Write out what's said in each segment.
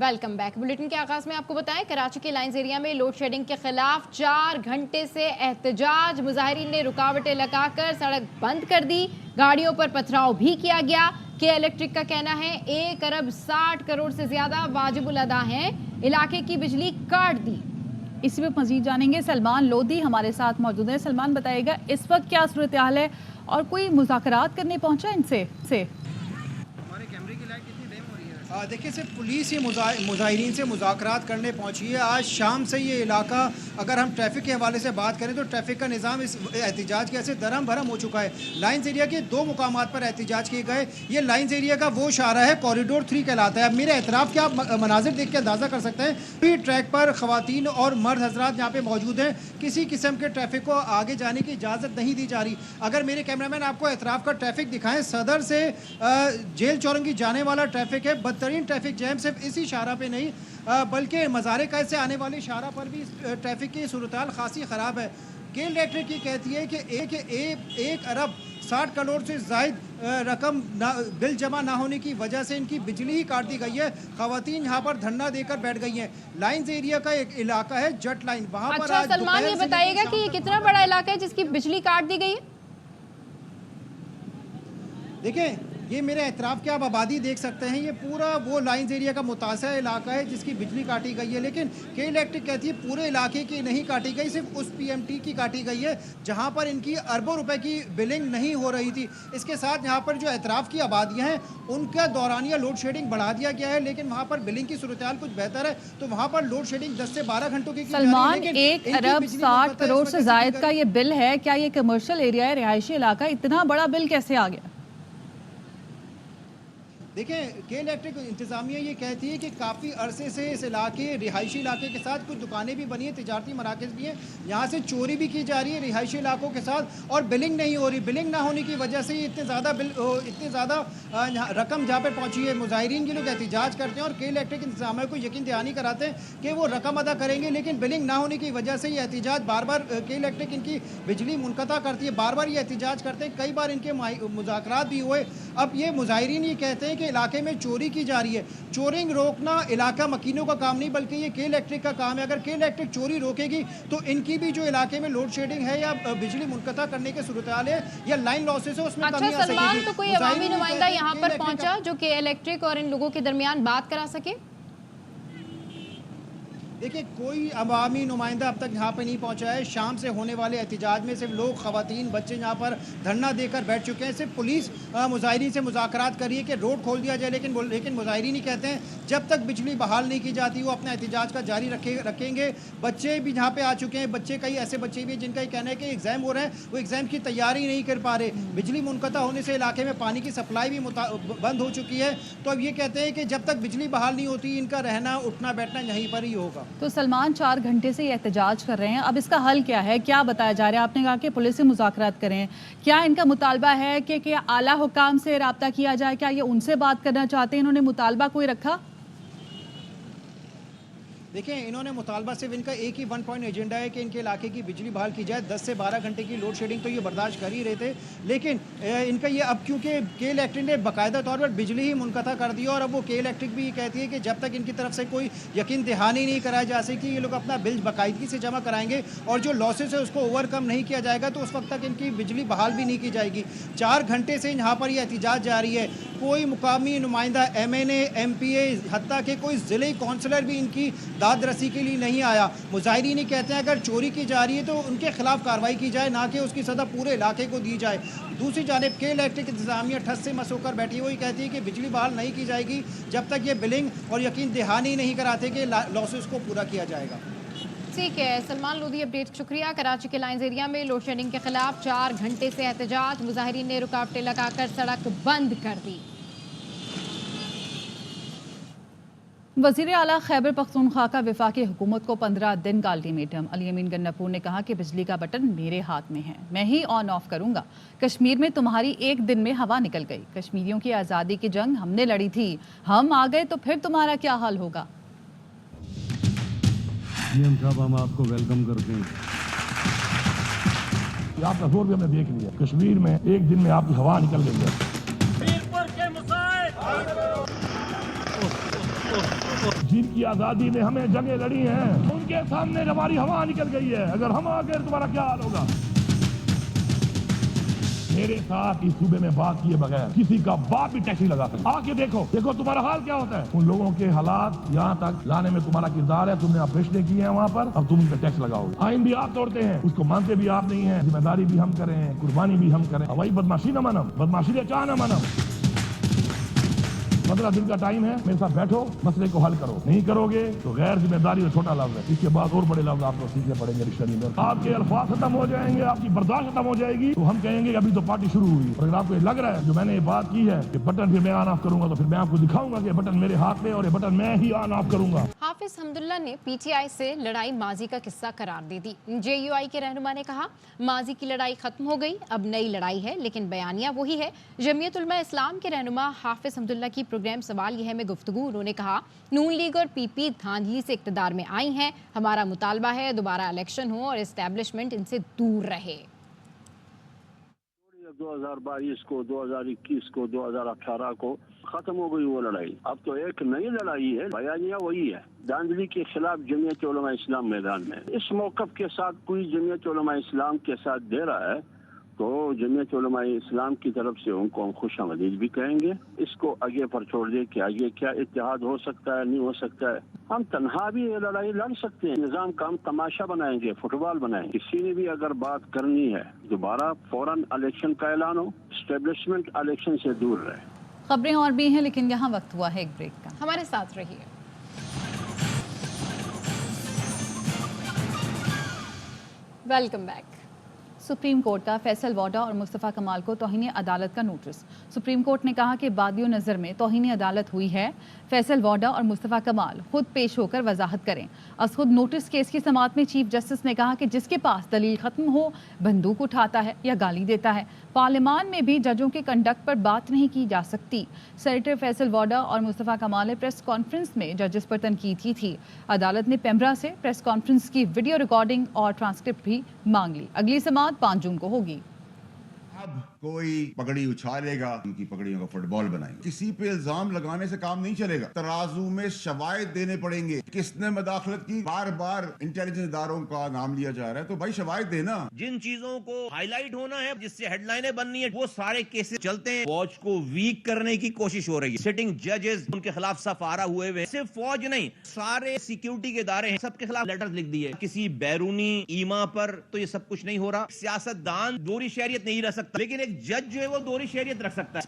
Welcome back. Bulletin के आगाज में आपको बताएं, कराची के लाइंस एरिया में लोड शेडिंग के खिलाफ 4 घंटे से एहतजाज। मुजाहिरीन ने रुकावटें लगाकर सड़क बंद कर दी, गाड़ियों पर पथराव भी किया गया। के इलेक्ट्रिक का कहना है 1 अरब 60 करोड़ से ज्यादा वाजिबुल अदा हैं, इलाके की बिजली काट दी। इसी पर मजीद जानेंगे, सलमान लोधी हमारे साथ मौजूद है। सलमान, बताइएगा इस वक्त क्या सूरत हाल है और कोई मुज़ाकरात करने पहुंचा इनसे से? देखिए, सिर्फ पुलिस ही मुजाहिरीन से मुज़ाकरात करने पहुंची है। आज शाम से ये इलाका, अगर हम ट्रैफिक के हवाले से बात करें तो ट्रैफिक का निज़ाम इस एहतजाज के ऐसे दरम भरम हो चुका है। लाइंस एरिया के 2 मुकामात पर एहतजाज किए गए। ये लाइंस एरिया का वो शारा है, कॉरिडोर 3 कहलाता है। अब मेरे एतराफ़ के आप मनाजिर देख के अंदाज़ा कर सकते हैं। फिर ट्रैक पर ख़वातीन और मर्द हजरात यहाँ पर मौजूद हैं। किसी किस्म के ट्रैफिक को आगे जाने की इजाज़त नहीं दी जा रही। अगर मेरे कैमरामैन आपको एतराफ़ का ट्रैफिक दिखाएँ, सदर से जेल चौरंगी जाने वाला ट्रैफिक है। बदतरीन ट्रैफिक जैम सिर्फ इसी शारा पे नहीं बल्कि मज़ारे कैद से आने वाली शारा पर भी ट्रैफिक की सूरत-हाल खासी ख़राब है। के इलेक्ट्रिक की कहती है कि 1 अरब 60 करोड़ से ज़ायद रकम बिल जमा ना होने की वजह से इनकी बिजली ही काट दी गई है। ख़वातीन यहाँ पर धरना देकर बैठ गई हैं। लाइंस एरिया का एक इलाका है जट लाइन, वहाँ पर अच्छा सलमान, ये बताइएगा कि ये कितना बड़ा इलाका है जिसकी बिजली काट दी गई है? देखिए, ये मेरे एतराफ़ के आप आबादी देख सकते हैं। ये पूरा वो लाइंस एरिया का मुतासर इलाका है जिसकी बिजली काटी गई है। लेकिन के इलेक्ट्रिक कहती है पूरे इलाके की नहीं काटी गई, सिर्फ उस PMT की काटी गई है जहां पर इनकी अरबों रुपए की बिलिंग नहीं हो रही थी। इसके साथ यहाँ पर जो एतराफ़ की आबादियाँ हैं उनका दौरानिया लोड शेडिंग बढ़ा दिया गया है, लेकिन वहाँ पर बिलिंग की सूरत-हाल कुछ बेहतर है, तो वहाँ पर लोड शेडिंग 10 से 12 घंटों की सलमान, 1 अरब 60 करोड़ से जायद का ये बिल है। क्या ये कमर्शियल एरिया है, रिहायशी इलाका, इतना बड़ा बिल कैसे आ गया? देखिए, के इलेक्ट्रिक इंतज़ामिया ये कहती है कि काफ़ी अरसे से इस इलाके, रिहायशी इलाके के साथ कुछ दुकानें भी बनी हैं, तिजारती मराकज़ भी हैं, यहाँ से चोरी भी की जा रही है रिहायशी इलाकों के साथ, और बिलिंग नहीं हो रही। बिलिंग ना होने की वजह से इतनी ज़्यादा रकम जहाँ पर पहुँची है। मुजाहिरीन के लोग एहतजाज करते हैं और के इलेक्ट्रिक इंतज़ामिया को यकीन दहानी कराते हैं कि वो रकम अदा करेंगे, लेकिन बिलिंग ना होने की वजह से ये एहतजाज बार बार के इलेक्ट्रिक इनकी बिजली मुनक़ता करती है, बार बार ये एहतजाज करते हैं। कई बार इनके मुज़ाकरात भी हुए। अब ये मुजाहिरीन ये कहते हैं कि इलाके में चोरी की जा रही है। चोरिंग रोकना इलाका मकीनों का काम नहीं बल्कि ये के इलेक्ट्रिक का काम है। अगर के इलेक्ट्रिक चोरी रोकेगी तो इनकी भी जो इलाके में लोड शेडिंग है या बिजली मुनक़ता करने के सूरत-हाल है या लाइन लॉसेस है उसमें कमी आ सकेगी। सलमान, तो कोई अवामी नुमाइंदा यहाँ पर पहुंचा जो के इलेक्ट्रिक और इन लोगों के दरमियान बात करा सके? देखिए, कोई अवामी नुमाइंदा अब तक यहाँ पे नहीं पहुँचा है। शाम से होने वाले एहतजाज में सिर्फ लोग, ख़वातीन, बच्चे यहाँ पर धरना देकर बैठ चुके हैं। सिर्फ पुलिस मुजाहिरीन से मुज़ाकरात कर रही है कि रोड खोल दिया जाए, लेकिन मुजाहिरीन ही कहते हैं जब तक बिजली बहाल नहीं की जाती वो अपना एहतजाज का जारी रखेंगे। बच्चे भी यहाँ पे आ चुके हैं। बच्चे, कई ऐसे बच्चे भी जिनका ये कहना है कि एग्ज़ाम हो रहे हैं, वो एग्ज़ाम की तैयारी नहीं कर पा रहे। बिजली मुनक़ता होने से इलाके में पानी की सप्लाई भी बंद हो चुकी है। तो अब ये कहते हैं कि जब तक बिजली बहाल नहीं होती इनका रहना उठना बैठना यहीं पर ही होगा। तो सलमान, 4 घंटे से ये एहतजाज कर रहे हैं, अब इसका हल क्या है, क्या बताया जा रहा है? आपने कहा कि पुलिस से मुज़ाकरात करें, क्या इनका मुतालबा है कि आला हुकाम से राब्ता किया जाए? क्या ये उनसे बात करना चाहते हैं? इन्होंने मुतालबा कोई रखा? देखिए, इन्होंने मुतालबा सिर्फ इनका एक ही 1 पॉइंट एजेंडा है कि इनके इलाके की बिजली बहाल की जाए। 10 से 12 घंटे की लोड शेडिंग तो ये बर्दाश्त कर ही रहे थे, लेकिन इनका ये अब क्योंकि के इलेक्ट्रिक ने बाकायदा तौर पर बिजली ही मुनक़ता कर दी और अब वो के इलेक्ट्रिक भी ये कहती है कि जब तक इनकी तरफ से कोई यकीन दहानी नहीं कराई जा सकी, ये लोग अपना बिल बाकायदगी से जमा कराएंगे और जो लॉसेस है उसको ओवरकम नहीं किया जाएगा तो उस वक्त तक इनकी बिजली बहाल भी नहीं की जाएगी। 4 घंटे से यहाँ पर यह एहतजाज जारी है। कोई मुकामी नुमाइंदा, MNA, MPA, हत्ता के कोई ज़िले कौंसलर भी इनकी दाद रसी के लिए नहीं आया। मुजाहिरीन ये कहते हैं अगर चोरी की जा रही है तो उनके खिलाफ कार्रवाई की जाए, ना कि उसकी सज़ा पूरे इलाके को दी जाए। दूसरी जानिब के इलेक्ट्रिक इंतज़ामिया ठस से मस होकर बैठी हुई कहती है कि बिजली बहाल नहीं की जाएगी जब तक ये बिलिंग और यकीन दहानी नहीं कराते कि लॉसेस को पूरा किया जाएगा। ठीक है सलमान लोधी, अपडेट शुक्रिया। कराची के लाइंस एरिया में लोड शेडिंग के खिलाफ 4 घंटे से एहतजाज, मुजाहिरीन ने रुकावटें लगाकर सड़क बंद कर दी। वज़ीर आला खैबर पख्तूनख्वा का वफाकी हुकूमत को 15 दिन का अल्टीमेटम। अली अमीन गन्नापुर ने कहा कि बिजली का बटन मेरे हाथ में है, मैं ही ऑन ऑफ करूंगा। कश्मीर में तुम्हारी 1 दिन में हवा निकल गई। कश्मीरियों की आज़ादी की जंग हमने लड़ी थी, हम आ गए तो फिर तुम्हारा क्या हाल होगा? सीएम साहब, हम आपको वेलकम करते हैं। आपका जोर भी हमने देख लिया। कश्मीर में 1 दिन में आपकी हवा निकल गई है। जिनकी आजादी में हमें जंगें लड़ी हैं, उनके सामने हमारी हवा निकल गई है। अगर हम आ गए तुम्हारा क्या हाल होगा? मेरे साथ इस सूबे में बात किए बगैर किसी का बाप भी टैक्सी लगा सकता। आके देखो तुम्हारा हाल क्या होता है। उन लोगों के हालात यहाँ तक लाने में तुम्हारा किरदार है। तुमने ऑपरेशन किए हैं वहाँ पर, अब तुम उन पर टैक्स लगाओगे। आइन भी आप तोड़ते हैं, उसको मानते भी आप नहीं है। जिम्मेदारी भी हम करें, कुर्बानी भी हम करें। वही बदमाशी न मानम, बदमाशी ने चाह न मानम। 15 दिन का टाइम है, मेरे साथ बैठो, मसले को हल करो। नहीं करोगे तो गैर जिम्मेदारी और छोटा लफ्ज है। इसके बाद और बड़े लफ्ज आपको सीखने पड़ेंगे। रिश्तेदार आपके अल्फाज खत्म हो जाएंगे, आपकी बर्दाश्त खत्म हो जाएगी, तो हम कहेंगे अभी तो पार्टी शुरू हुई। और अगर आपको ये लग रहा है जो मैंने ये बात की है कि बटन फिर मैं ऑन ऑफ करूंगा, तो फिर मैं आपको दिखाऊंगा कि बटन मेरे हाथ में और ये बटन मैं ही ऑन ऑफ करूंगा। हाफिज हमदुल्ला ने पीटीआई से लड़ाई माजी का किस्सा करार दे दी। जेयूआई के रहनुमा ने कहा माजी की लड़ाई खत्म हो गई, अब नई लड़ाई है, लेकिन बयानिया वही है। जमीयत उलमा इस्लाम के रहनुमा हाफिज हमदुल्ला की प्रोग्राम सवाल यह है में गुफ्तगू उन्होंने कहा नून लीग और पीपी धांधली से इक्तदार में आई हैं। हमारा मुतालबा है दोबारा इलेक्शन हो और एस्टेब्लिशमेंट इनसे दूर रहे। 2022 को, 2021 को, 2018 को खत्म हो गई वो लड़ाई। अब तो एक नई लड़ाई है, बयानिया वही है। धांधली के खिलाफ जमीयत उलमा इस्लाम मैदान में। इस मौक़िफ़ के साथ कोई जमीयत उलमा इस्लाम के साथ दे रहा है तो जमीयत उलमा इस्लाम की तरफ से उनको हम खुश आमदीद भी कहेंगे। इसको आगे पर छोड़ दे कि आगे क्या इत्तेहाद हो सकता है, नहीं हो सकता है। हम तन्हा भी ये लड़ाई लड़ सकते हैं। निज़ाम का हम तमाशा बनाएंगे, फुटबॉल बनाएंगे। किसी ने भी अगर बात करनी है दोबारा फौरन इलेक्शन का ऐलान हो, एस्टेब्लिशमेंट इलेक्शन से दूर रहे। खबरें और भी हैं, लेकिन यहाँ वक्त हुआ है एक ब्रेक का। हमारे साथ रहिए। Welcome back. सुप्रीम कोर्ट का फैसल वाडा और मुस्तफ़ा कमाल को तौहीन अदालत का नोटिस। सुप्रीम कोर्ट ने कहा कि बादियों नज़र में तौहीन अदालत हुई है। फैसल वाडा और मुस्तफ़ा कमाल खुद पेश होकर वजाहत करें। अस खुद नोटिस केस की समाअत में चीफ जस्टिस ने कहा कि जिसके पास दलील ख़त्म हो बंदूक उठाता है या गाली देता है। पार्लियामान में भी जजों के कंडक्ट पर बात नहीं की जा सकती। सेनेटर फैसल वाडा और मुस्तफ़ा कमाल ने प्रेस कॉन्फ्रेंस में जजेस पर तनकीद की थी। अदालत ने पेमरा से प्रेस कॉन्फ्रेंस की वीडियो रिकॉर्डिंग और ट्रांसक्रिप्ट भी मांग ली। अगली समाअत 5 जून को होगी। अब कोई पगड़ी उछालेगा, उनकी पगड़ियों का फुटबॉल बनाएंगे। किसी पे इल्जाम लगाने से काम नहीं चलेगा, तराजू में शवायद देने पड़ेंगे। किसने मदाखलत की, बार बार इंटेलिजेंस इदारों का नाम लिया जा रहा है, तो भाई शवायद देना। जिन चीजों को हाईलाइट होना है, जिससे हेडलाइनें बननी है, वो सारे केसेस चलते हैं। फौज को वीक करने की कोशिश हो रही है। सिटिंग जजेस उनके खिलाफ सफारा हुए हुए। सिर्फ फौज नहीं, सारे सिक्योरिटी के इदारे हैं, सबके खिलाफ लेटर लिख दिए। किसी बैरूनी ईमा पर तो ये सब कुछ नहीं हो रहा। सियासतदान दोहरी शहरियत नहीं रह सकता, लेकिन एक जज जो है वो दोहरी शहरियत रख सकता है।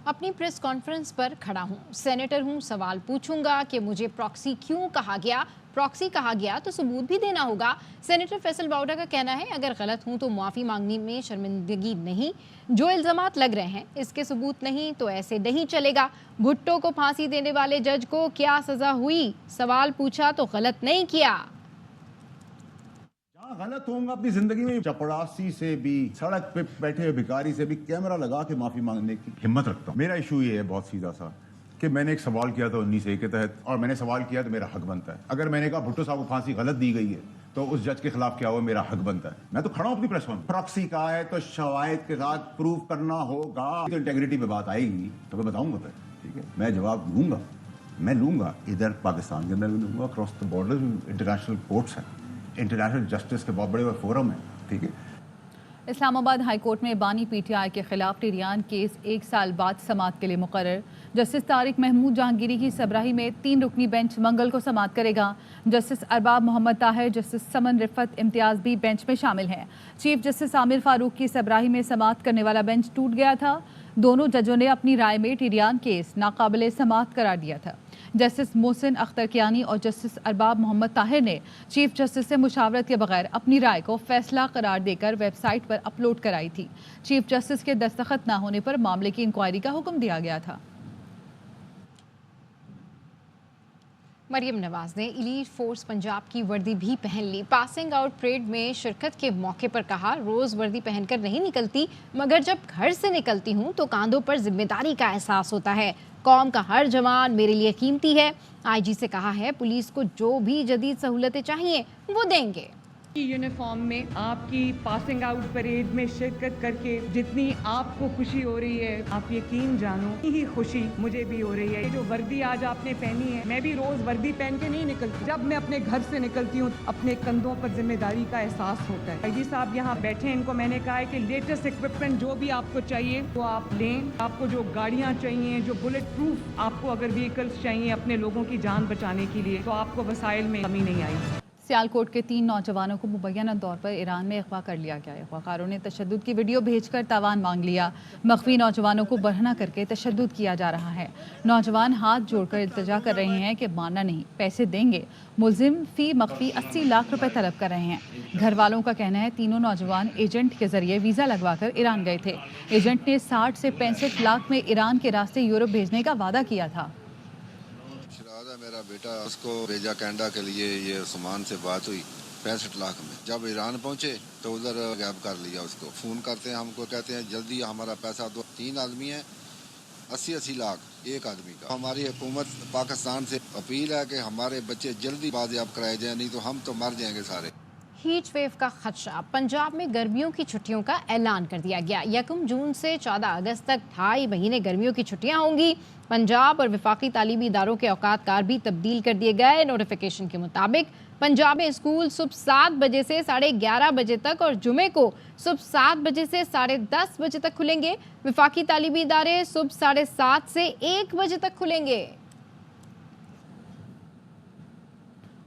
अपनी प्रेस कॉन्फ्रेंस पर खड़ा हूं, सेनेटर हूं, सवाल पूछूंगा कि मुझे प्रॉक्सी क्यों कहा गया। प्रॉक्सी कहा गया तो सबूत भी देना होगा। सेनेटर फैसल वाडा का कहना है अगर गलत हूं तो माफ़ी मांगने में शर्मिंदगी नहीं। जो इल्ज़ामात लग रहे हैं इसके सबूत नहीं तो ऐसे नहीं चलेगा। भुट्टो को फांसी देने वाले जज को क्या सज़ा हुई, सवाल पूछा तो गलत नहीं किया। गलत होऊंगा अपनी जिंदगी में, चपड़ासी से भी, सड़क पे बैठे हुए भिखारी से भी कैमरा लगा के माफी मांगने की हिम्मत रखता हूँ। मेरा इशू ये है बहुत सीधा सा कि मैंने एक सवाल किया था 19A के तहत, और मैंने सवाल किया तो मेरा हक बनता है। अगर मैंने कहा भुट्टो साहब को फांसी गलत दी गई है तो उस जज के खिलाफ क्या हुआ, मेरा हक बनता है। मैं तो खड़ा हूँ अपनी प्रेस में। प्रॉक्सी का है तो शवायद के साथ प्रूफ करना होगा। तो इंटेग्रिटी पे बात आएगी तो मैं बताऊंगा फिर, ठीक है। मैं जवाब लूंगा, मैं लूंगा, इधर पाकिस्तान के अंदर भी लूंगा, cross the border international courts हैं, इंटरनेशनल जस्टिस के बहुत बड़े फोरम है, ठीक है। इस्लामाबाद हाई कोर्ट में बानी पीटीआई के खिलाफ टिरियान केस 1 साल बाद समाअत के लिए मुकर्रर। जस्टिस तारिक महमूद जहांगीरी की सबराही में 3 रुकनी बेंच मंगल को समाअत करेगा। जस्टिस अरबाब मोहम्मद ताहिर, जस्टिस समन रिफत इम्तियाज़ भी बेंच में शामिल हैं। चीफ जस्टिस आमिर फारूक की सबराही में समाअत करने वाला बेंच टूट गया था। दोनों जजों ने अपनी राय में टिरियान केस नाकाबिले समाअत करार दिया था। जस्टिस मोहसिन अख्तर कियानी और जस्टिस अरबाब मोहम्मद ताहिर ने चीफ जस्टिस से मुशावरत के बगैर अपनी राय को फैसला करार देकर वेबसाइट पर अपलोड कराई थी। चीफ जस्टिस के दस्तखत न होने पर मामले की इंक्वायरी का हुक्म दिया गया था। मरियम नवाज ने एलीट फोर्स पंजाब की वर्दी भी पहन ली। पासिंग आउट परेड में शिरकत के मौके पर कहा रोज़ वर्दी पहनकर नहीं निकलती, मगर जब घर से निकलती हूँ तो कांधों पर जिम्मेदारी का एहसास होता है। कौम का हर जवान मेरे लिए कीमती है। आईजी से कहा है पुलिस को जो भी जदीद सहूलतें चाहिए वो देंगे। यूनिफॉर्म में आपकी पासिंग आउट परेड में शिरकत करके जितनी आपको खुशी हो रही है, आप यकीन जानो ही खुशी मुझे भी हो रही है। ये जो वर्दी आज आपने पहनी है, मैं भी रोज वर्दी पहन के नहीं निकलती। जब मैं अपने घर से निकलती हूँ, अपने कंधों पर जिम्मेदारी का एहसास होता है। जी साहब यहाँ बैठे हैं, इनको मैंने कहा है कि लेटेस्ट इक्विपमेंट जो भी आपको चाहिए वो आप लें। आपको जो गाड़ियाँ चाहिए, जो बुलेट प्रूफ आपको अगर व्हीकल्स चाहिए अपने लोगों की जान बचाने के लिए, तो आपको वसाइल में कमी नहीं आई। सियालकोट के 3 नौजवानों को मुबैना तौर पर ईरान में अगवा कर लिया गया है। अगवाकारों ने तशद्दुद की वीडियो भेजकर तावान मांग लिया। मख्फी नौजवानों को बरहना करके तशद्दुद किया जा रहा है। नौजवान हाथ जोड़कर इल्तिजा कर रहे हैं कि मानना नहीं, पैसे देंगे। मुलजिम फी मख्फी 80 लाख रुपए तलब कर रहे हैं। घर वालों का कहना है तीनों नौजवान एजेंट के जरिए वीज़ा लगवाकर ईरान गए थे। एजेंट ने 60 से 65 लाख में ईरान के रास्ते यूरोप भेजने का वादा किया था। मेरा बेटा उसको भेजा कनाडा के लिए, ये सामान से बात हुई 65 लाख में। जब ईरान पहुंचे तो उधर गैप कर लिया उसको। फ़ोन करते हैं हमको, कहते हैं जल्दी हमारा पैसा दो। 3 आदमी हैं, 80-80 लाख एक आदमी का। हमारी हुकूमत पाकिस्तान से अपील है कि हमारे बच्चे जल्दी बाजियाब कराए जाए, नहीं तो हम तो मर जाएंगे सारे। हीट वेव का खदशा। पंजाब में गर्मियों की छुट्टियों का ऐलान कर दिया गया। 1 जून से 14 अगस्त तक 2.5 महीने गर्मियों की छुट्टियां होंगी। पंजाब और वफाकी तालीमी इदारों के औकात कार भी तब्दील कर दिए गए। नोटिफिकेशन के मुताबिक पंजाब में स्कूल सुबह 7 बजे से 11:30 बजे तक और जुमे को सुबह 7 बजे से 10:30 बजे तक खुलेंगे। वफाकी तालीमी इदारे सुबह 7:30 से 1 बजे तक खुलेंगे।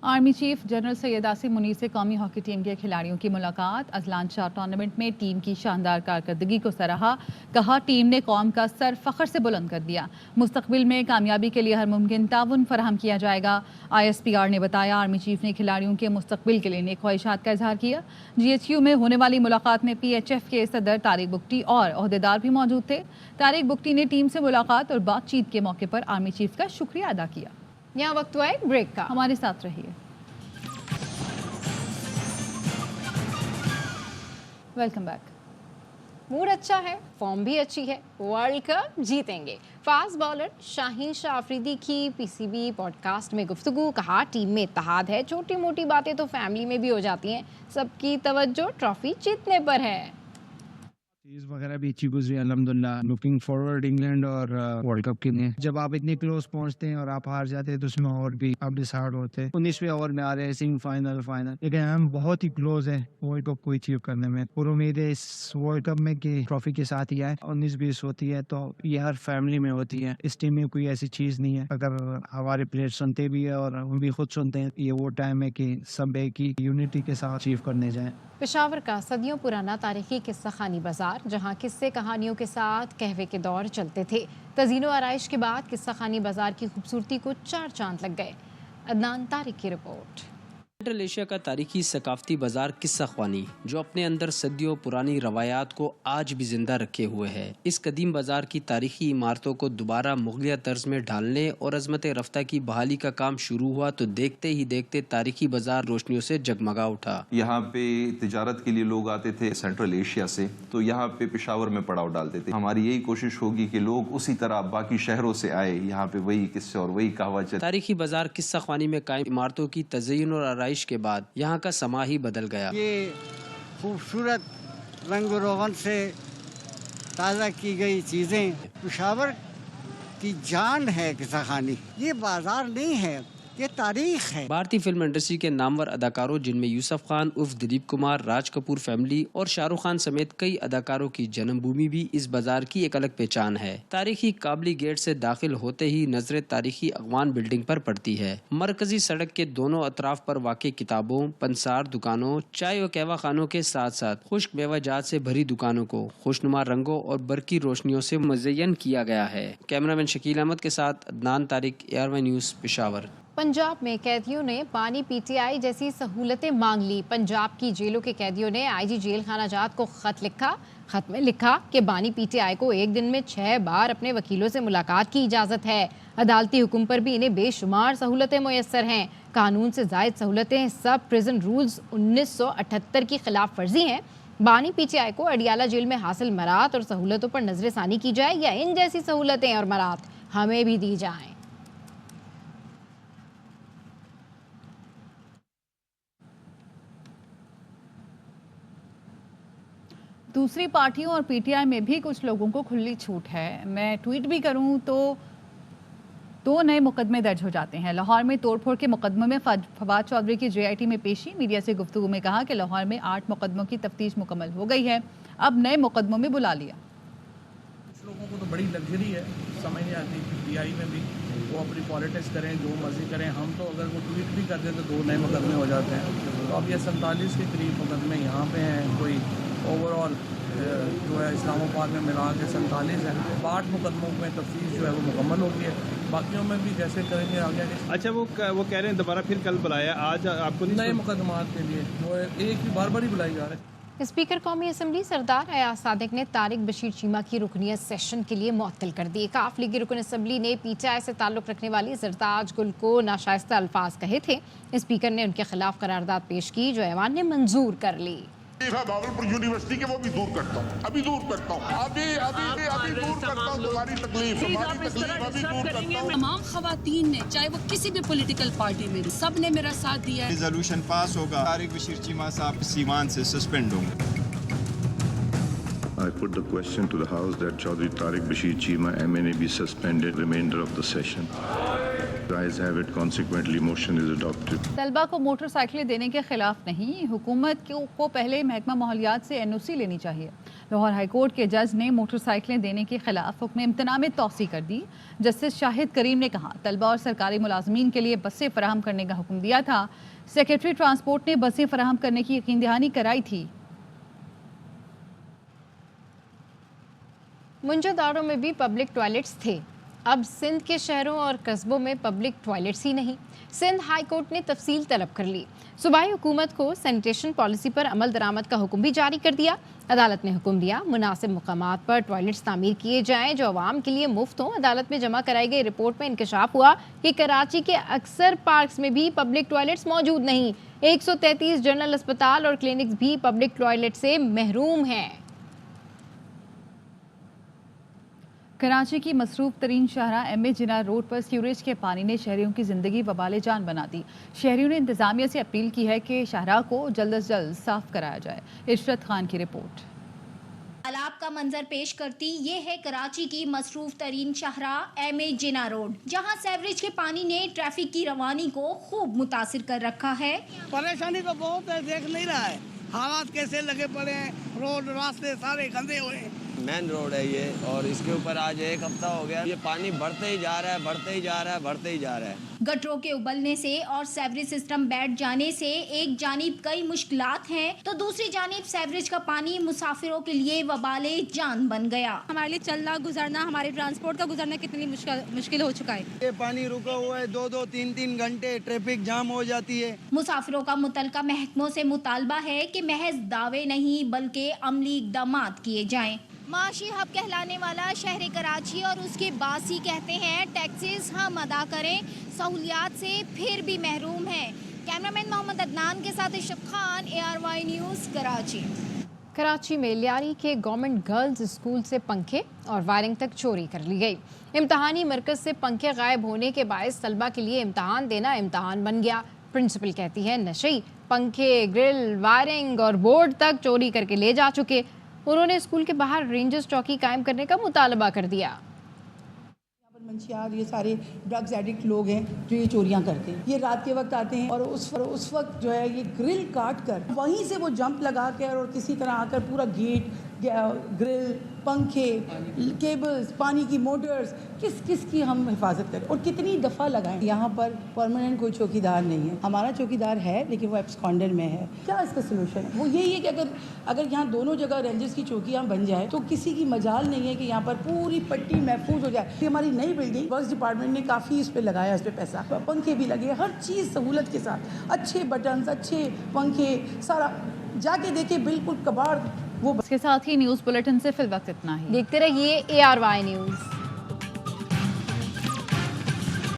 Army chief general Syed Asim Munir से कौमी हॉकी टीम के खिलाड़ियों की मुलाकात। अजलान शाह टूर्नामेंट में टीम की शानदार कारकर्दगी को सराहा। कहा टीम ने कौम का सर फख्र से बुलंद कर दिया। मुस्तकबिल में कामयाबी के लिए हर मुमकिन ताउन फराहम किया जाएगा। ISPR ने बताया आर्मी चीफ ने खिलाड़ियों के मुस्तकबिल के लिए नेक ख्वाहिशात का इजहार किया। GHQ में होने वाली मुलाकात में PHF के सदर तारिक बुगटी और अहदेदार भी मौजूद थे। तारिक बुगटी ने टीम से मुलाकात और बातचीत के मौके पर आर्मी चीफ का शुक्रिया अदा किया। यहाँ वक्त हुआ है ब्रेक का, हमारे साथ रहिए। Welcome back. मूड अच्छा है, फॉर्म भी अच्छी है, वर्ल्ड कप जीतेंगे। फास्ट बॉलर शाहीन शाह अफरीदी की PCB पॉडकास्ट में गुफ्तगू। कहा टीम में इत्तेहाद है, छोटी मोटी बातें तो फैमिली में भी हो जाती हैं, सबकी तवज्जो ट्रॉफी जीतने पर है। चीज वगैरह भी अच्छी गुजरी अल्हम्दुलिल्लाह। लुकिंग फॉरवर्ड इंग्लैंड और वर्ल्ड कप के लिए। जब आप इतने क्लोज पहुंचते हैं और आप हार जाते हैं तो उसमें और भी आप डिसहार्ड होते हैं। 19वें ओवर में आ रहे हैं, सेमीफाइनल फाइनल, लेकिन हम बहुत ही क्लोज हैं वर्ल्ड कप को अचीव करने में। और उम्मीद है इस वर्ल्ड कप में कि ट्रॉफी के साथ ही आए। 19-20 होती है तो ये हर फैमिली में होती है। इस टीम में कोई ऐसी चीज नहीं है। अगर हमारे प्लेयर सुनते भी है और हम भी खुद सुनते हैं, ये वो टाइम है कि सब एक ही यूनिटी के साथ अचीव करने जाए। पेशावर का सदियों पुराना तारीखी किस्सा खानी बाजार, जहां किस्से कहानियों के साथ कहवे के दौर चलते थे। तज़ीनो आराइश के बाद किस्सा खानी बाजार की खूबसूरती को 4 चांद लग गए। अदनान तारिक की रिपोर्ट। सेंट्रल एशिया का तारीखी सकाफती बाजार किस्सा ख्वानी, जो अपने अंदर सदियों पुरानी रवायात को आज भी जिंदा रखे हुए है। इस कदीम बाजार की तारीखी इमारतों को दोबारा मुगलिया तर्ज में ढालने और अजमत रफ्ता की बहाली का काम शुरू हुआ तो देखते ही देखते तारीखी बाजार रोशनियों से जगमगा उठा। यहाँ पे तिजारत के लिए लोग आते थे सेंट्रल एशिया से, तो यहाँ पे पेशावर में पड़ाव डालते थे। हमारी यही कोशिश होगी कि लोग उसी तरह बाकी शहरों से आए, यहाँ पे वही किस्से और वही कहावत चले। तारीखी बाजार किस्सा ख्वानी में कायम इमारतों की तज़य्युन और आराइश के बाद यहाँ का समा ही बदल गया। ये खूबसूरत रंग रोगन से ताज़ा की गई चीज़ें पेशावर की जान है किस्सा खानी। ये बाजार नहीं है, ये तारीख है। भारतीय फिल्म इंडस्ट्री के नामवर अदाकारों जिनमें यूसुफ खान उर्फ दिलीप कुमार, राज कपूर फैमिली और शाहरुख खान समेत कई अदाकारों की जन्मभूमि भी इस बाजार की एक अलग पहचान है। तारीखी काबली गेट से दाखिल होते ही नजर तारीखी अगवान बिल्डिंग पर पड़ती है। मरकजी सड़क के दोनों अतराफ पर वाक़े किताबों, पंसार दुकानों, चाय और कहवा खानों के साथ साथ खुश्क मेवाजात से भरी दुकानों को खुशनुमा रंगों और बरकी रोशनियों से मुज़य्यन किया गया है। कैमरामैन शकील अहमद के साथ अदनान तारिक, ARY न्यूज़, पेशावर। पंजाब में कैदियों ने पानी PTI जैसी सहूलतें मांग ली। पंजाब की जेलों के कैदियों ने IG जेल खाना जात को खत लिखा। खत में लिखा कि बानी PTI को एक दिन में 6 बार अपने वकीलों से मुलाकात की इजाज़त है। अदालती हुक्म पर भी इन्हें बेशुमार सहूलतें मुयस्सर हैं। कानून से ज़ायद सहूलतें सब प्रिजन रूल्स 1978 की खिलाफ वर्जी हैं। बानी PTI को अडियाला जेल में हासिल मरात और सहूलतों पर नजरसानी की जाए या इन जैसी सहूलतें और मरात हमें भी दी जाएं। दूसरी पार्टियों और पीटीआई में भी कुछ लोगों को खुली छूट है। मैं ट्वीट भी करूं तो 2 नए मुकदमे दर्ज हो जाते हैं। लाहौर में तोड़फोड़ के मुकदमे में फवाद चौधरी की जेआईटी में पेशी। मीडिया से गुफ्तगू में कहा कि लाहौर में 8 मुकदमों की तफ्तीश मुकम्मल हो गई है, अब नए मुकदमों में बुला लिया। कुछ लोगों को तो बड़ी लग्जरी है, समझ नहीं आती कि पीआई में भी वो अपनी पॉलिटिक्स करें, जो मर्जी करें। हम तो अगर वो ट्वीट भी कर दें तो 2 नए मुकदमे हो जाते हैं। तो अब ये 47 के करीब मुकदमे यहाँ पे हैं। कोई ओवरऑल जो है इस्लामाबाद में मिला के 47 है। 8 मुकदमों में तफ्तीश जो है वो मुकम्मल हो गई है। बाकियों में भी जैसे करेंगे आगे। अच्छा, वो कह रहे हैं दोबारा फिर कल बुलाया, आज आपको नहीं नए मुकदमात के लिए वो एक ही बार ही बुलाई जा रहे हैं। स्पीकर कौमी असम्बली सरदार अयाज सादिक ने तारिक बशीर चीमा की रुकनियत सेशन के लिए मुअत्तल कर दी। काफ लीगी रुकन असम्बली ने पीटीआई से ताल्लुक़ रखने वाली जरताज गुल को नाशाइस्ता अल्फाज कहे थे। स्पीकर ने उनके खिलाफ करारदाद पेश की जो ऐवान ने मंजूर कर ली। भावलपुर यूनिवर्सिटी के वो भी दूर करता हूँ, अभी दूर करता हूँ, अभी दूर करता हूँ। तुम्हारी तकलीफ अभी दूर करता हूँ। तमाम खवातीन ने, चाहे वो किसी भी पॉलिटिकल पार्टी में, सब ने मेरा साथ दिया है। रिजोल्यूशन पास होगा, तारिक बशीर चीमा साहब सीमान से सस्पेंड होंगे। I put the question to the House that Chaudhry Tariq Bashir Cheema MNA be suspended remainder of the session. The ayes have it. Consequently, motion is adopted. तलबा को मोटरसाइकिलें देने के खिलाफ नहीं, हुकूमत को पहले महकमा माहौलियात से एनओसी लेनी चाहिए। लाहौर हाईकोर्ट के जज ने मोटरसाइकिलें देने के खिलाफ हुक्म इम्तना में तौसी कर दी। जस्टिस शाहिद करीम ने कहा तलबा और सरकारी मुलाजमीन के लिए बसें फराहम करने का हुक्म दिया था। सेक्रेटरी ट्रांसपोर्ट ने बसें फराहम करने की यकीन दहानी कराई थी। मुंजादारों में भी पब्लिक टॉयलेट्स थे, अब सिंध के शहरों और कस्बों में पब्लिक टॉयलेट्स ही नहीं। सिंध हाई कोर्ट ने तफसील तलब कर ली। सूबाई हुकूमत को सैनिटेशन पॉलिसी पर अमल दरामद का हुक्म भी जारी कर दिया। अदालत ने हुक्म दिया मुनासिब मुकामात पर टॉयलेट्स तामीर किए जाएं जो आवाम के लिए मुफ्त हों। अदालत में जमा कराई गई रिपोर्ट में इंकशाफ हुआ कि कराची के अक्सर पार्क्स में भी पब्लिक टॉयलेट्स मौजूद नहीं। 133 जनरल अस्पताल और क्लिनिक्स भी पब्लिक टॉयलेट से महरूम हैं। कराची की मसरूफ तरीन शाहराह एमए जिना रोड पर सीवरेज के पानी ने शहरियों की जिंदगी वबाले जान बना दी। शहरियों ने इंतजामिया से अपील की है कि शाहराह को जल्द अज जल्द साफ कराया जाए। इशरत खान की रिपोर्ट। तालाब का मंजर पेश करती ये है कराची की मसरूफ तरीन शाहराह एमए जिना रोड, जहां सीवरेज के पानी ने ट्रैफिक की रवानी को खूब मुतासिर कर रखा है। परेशानी तो बहुत है, देख नहीं रहा है हालात कैसे लगे पड़े हैं। रोड रास्ते सारे गंदे हुए हैं। मेन रोड है ये, और इसके ऊपर आज 1 हफ्ता हो गया ये पानी बढ़ते ही जा रहा है, बढ़ते ही जा रहा है, बढ़ते ही जा रहा है। गटरों के उबलने से और सीवरेज सिस्टम बैठ जाने से एक जानिब कई मुश्किलात हैं तो दूसरी जानिब सीवरेज का पानी मुसाफिरों के लिए वबाले जान बन गया। हमारे लिए चलना गुजरना, हमारे ट्रांसपोर्ट का गुजरना कितनी मुश्किल हो चुका है। ये पानी रुका हुआ है 2-2, 3-3 घंटे, ट्रैफिक जाम हो जाती है। मुसाफिरों का मुतलका महकमों से मुतालबा है कि महज दावे नहीं बल्कि अमली इक़दामात किए जाएं। माशी हब कहलाने वाला शहर कराची और उसके बासी कहते हैं टैक्सेस हम अदा करें, सहूलियात से फिर भी महरूम हैं। कैमरामैन मोहम्मद अदनान के साथ इशरत खान, ARY न्यूज़ कराची। कराची में लियारी के गवर्नमेंट गर्ल्स स्कूल से पंखे और वायरिंग तक चोरी कर ली गई। इम्तहानी मरकज से पंखे गायब होने के बायस तलबा के लिए इम्तहान देना इम्तहान बन गया। प्रिंसिपल कहती है नशई पंखे, ग्रिल, वायरिंग और बोर्ड तक चोरी करके ले जा चुके। उन्होंने स्कूल के बाहर रेंजर्स चौकी कायम करने का मुतालबा कर दिया। मंशियात ये सारे ड्रग्स एडिक्ट लोग हैं जो ये चोरियां करते हैं। ये रात के वक्त आते हैं और उस वक्त जो है ये ग्रिल काट कर वहीं से वो जंप लगा कर और किसी तरह आकर पूरा गेट, ग्रिल, पंखे, केबल्स, पानी की मोटर्स, किस की हम हिफाजत करें और कितनी दफ़ा लगाएं। यहाँ पर परमानेंट कोई चौकीदार नहीं है। हमारा चौकीदार है लेकिन वो एब्सकॉन्डर में है। क्या इसका सोल्यूशन है? वो यही है कि अगर यहाँ दोनों जगह रेंजर्स की चौकियाँ बन जाए तो किसी की मजाल नहीं है कि यहाँ पर पूरी पट्टी महफूज हो जाए। ये हमारी नई बिल्डिंग वर्क्स डिपार्टमेंट ने काफ़ी इस पर लगाया, इस पर पैसा, पंखे भी लगे, हर चीज़ सहूलत के साथ, अच्छे बटन्स, अच्छे पंखे, सारा जाके देखे बिल्कुल कबाड़। वो इसके साथ ही न्यूज़ बुलेटिन से फिल वक्त इतना ही। देखते रहिए ARY न्यूज़।